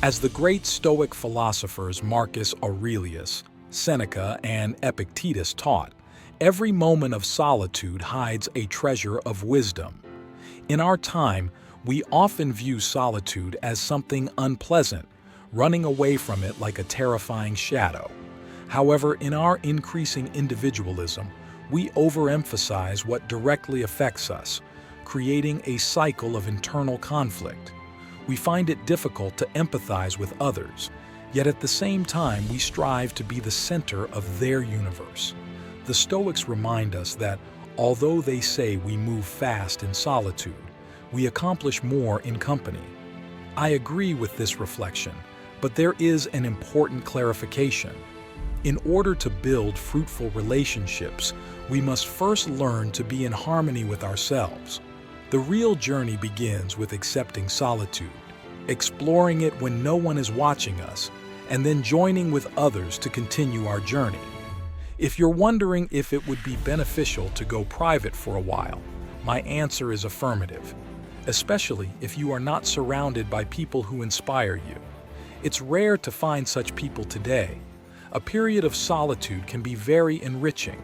As the great Stoic philosophers Marcus Aurelius, Seneca, and Epictetus taught, every moment of solitude hides a treasure of wisdom. In our time, we often view solitude as something unpleasant, running away from it like a terrifying shadow. However, in our increasing individualism, we overemphasize what directly affects us, creating a cycle of internal conflict. We find it difficult to empathize with others, yet at the same time we strive to be the center of their universe. The Stoics remind us that, although they say we move fast in solitude, we accomplish more in company. I agree with this reflection, but there is an important clarification. In order to build fruitful relationships, we must first learn to be in harmony with ourselves. The real journey begins with accepting solitude, exploring it when no one is watching us, and then joining with others to continue our journey. If you're wondering if it would be beneficial to go private for a while, my answer is affirmative, especially if you are not surrounded by people who inspire you. It's rare to find such people today. A period of solitude can be very enriching.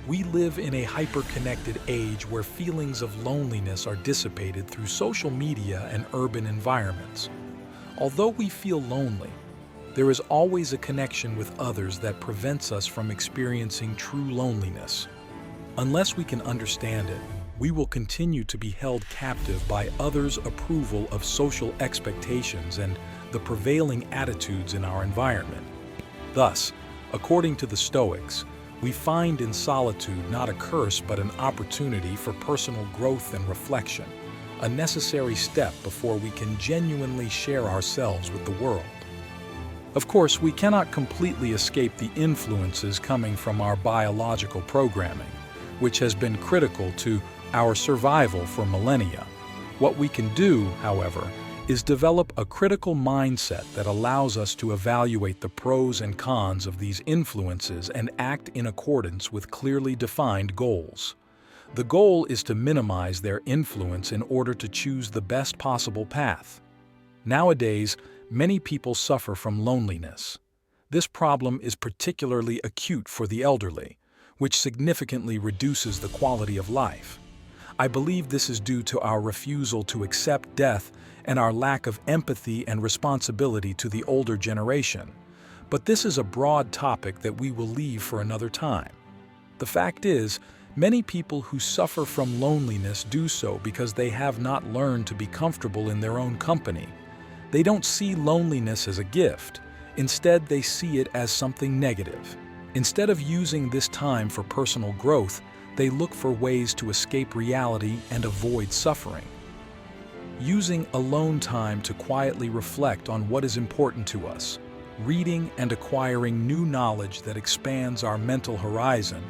We live in a hyper-connected age where feelings of loneliness are dissipated through social media and urban environments. Although we feel lonely, there is always a connection with others that prevents us from experiencing true loneliness. Unless we can understand it, we will continue to be held captive by others' approval of social expectations and the prevailing attitudes in our environment. Thus, according to the Stoics, we find in solitude not a curse but an opportunity for personal growth and reflection, a necessary step before we can genuinely share ourselves with the world. Of course, we cannot completely escape the influences coming from our biological programming, which has been critical to our survival for millennia. What we can do, however, is develop a critical mindset that allows us to evaluate the pros and cons of these influences and act in accordance with clearly defined goals. The goal is to minimize their influence in order to choose the best possible path. Nowadays, many people suffer from loneliness. This problem is particularly acute for the elderly, which significantly reduces the quality of life. I believe this is due to our refusal to accept death and our lack of empathy and responsibility to the older generation. But this is a broad topic that we will leave for another time. The fact is, many people who suffer from loneliness do so because they have not learned to be comfortable in their own company. They don't see loneliness as a gift. Instead, they see it as something negative. Instead of using this time for personal growth, they look for ways to escape reality and avoid suffering. Using alone time to quietly reflect on what is important to us, reading and acquiring new knowledge that expands our mental horizon,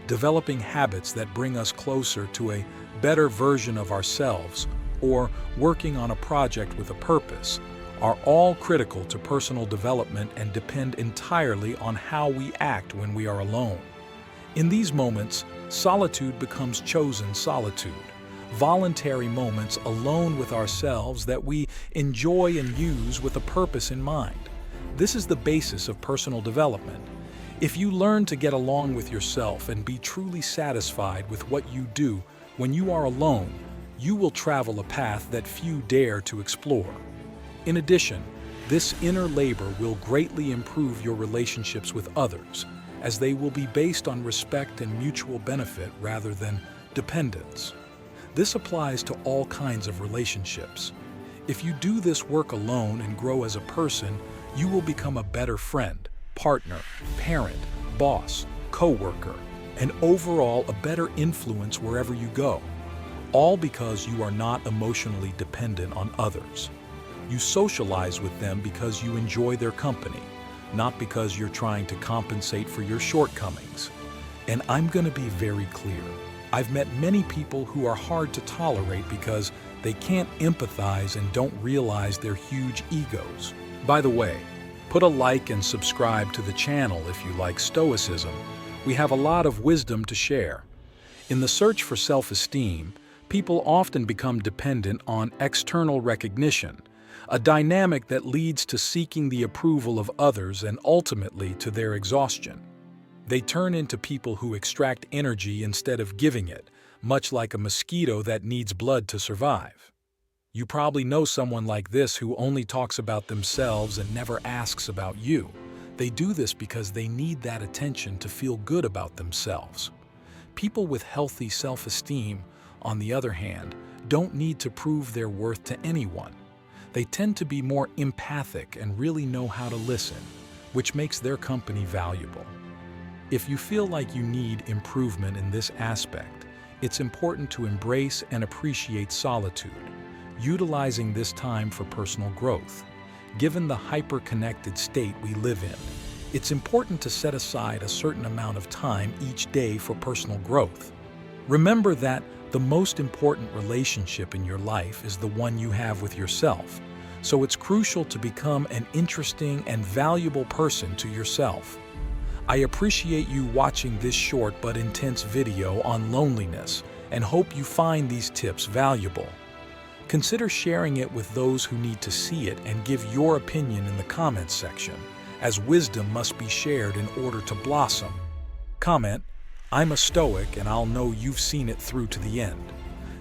developing habits that bring us closer to a better version of ourselves, or working on a project with a purpose, are all critical to personal development and depend entirely on how we act when we are alone. In these moments, solitude becomes chosen solitude, voluntary moments alone with ourselves that we enjoy and use with a purpose in mind. This is the basis of personal development. If you learn to get along with yourself and be truly satisfied with what you do when you are alone, you will travel a path that few dare to explore. In addition, this inner labor will greatly improve your relationships with others, as they will be based on respect and mutual benefit rather than dependence. This applies to all kinds of relationships. If you do this work alone and grow as a person, you will become a better friend, partner, parent, boss, co-worker, and overall a better influence wherever you go. All because you are not emotionally dependent on others. You socialize with them because you enjoy their company, not because you're trying to compensate for your shortcomings. And I'm going to be very clear. I've met many people who are hard to tolerate because they can't empathize and don't realize their huge egos. By the way, put a like and subscribe to the channel if you like Stoicism. We have a lot of wisdom to share. In the search for self-esteem, people often become dependent on external recognition. a dynamic that leads to seeking the approval of others and ultimately to their exhaustion. They turn into people who extract energy instead of giving it, much like a mosquito that needs blood to survive. You probably know someone like this who only talks about themselves and never asks about you. They do this because they need that attention to feel good about themselves. People with healthy self-esteem, on the other hand, don't need to prove their worth to anyone. They tend to be more empathic and really know how to listen, which makes their company valuable. If you feel like you need improvement in this aspect, it's important to embrace and appreciate solitude, utilizing this time for personal growth. Given the hyper-connected state we live in, it's important to set aside a certain amount of time each day for personal growth. Remember that the most important relationship in your life is the one you have with yourself, so it's crucial to become an interesting and valuable person to yourself. I appreciate you watching this short but intense video on loneliness and hope you find these tips valuable. Consider sharing it with those who need to see it and give your opinion in the comments section, as wisdom must be shared in order to blossom. Comment, "I'm a Stoic and I'll know you've seen it through to the end."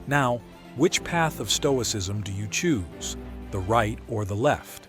Now, which path of Stoicism do you choose, the right or the left?